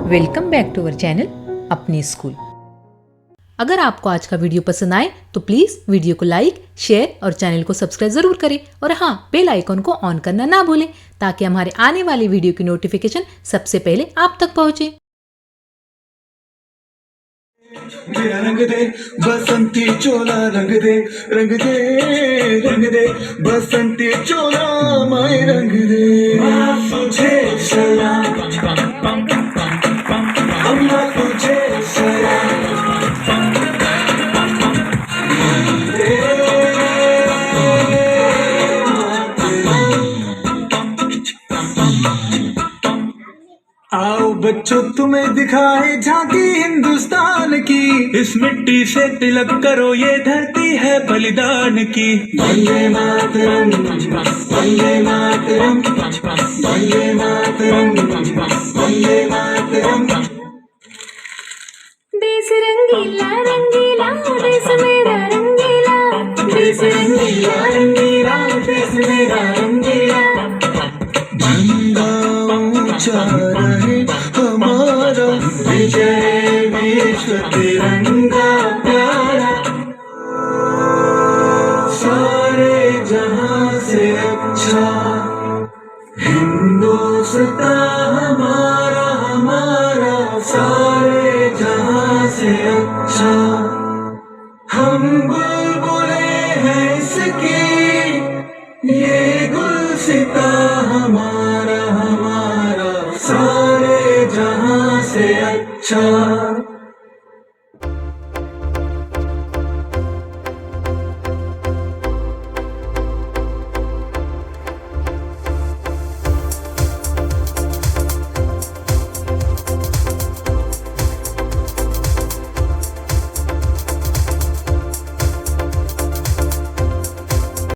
Welcome back to our channel अपनी school. अगर आपको आज का वीडियो पसंद आए तो प्लीज़ वीडियो को लाइक, शेयर और चैनल को सब्सक्राइब ज़रूर करें और हाँ, बेल आइकन को ऑन करना ना भूलें ताकि हमारे आने वाले वीडियो की नोटिफिकेशन सबसे पहले आप तक पहुँचे। मेरा रंग दे बसंती चोला, रंग दे रंग दे रंग दे बसंती चोला, माय रंग दे तुझे सलाम, अम्मा तुझे सलाम। आओ बच्चों तुम्हें दिखाए झांकी हिंदुस्तान की, इस मिट्टी से तिलक करो ये धरती है बलिदान की। वंदे मातरम, वंदे मातरम, वंदे मातरम, वंदे मातरम। देश रंगीला रंगीला देश मेरा रंगीला, देश रंगीला रंगीला देश मेरा रंगीला। झंडा ऊंचा रहे हमारा, विजय विश्व तिरंगा प्यारा, सारे जहां से अच्छा हिंदुस्तान हमारा, हमारा सारे जहां से अच्छा। हम बुलबुलें हैं इसकी, ये गुलसिता हमारा।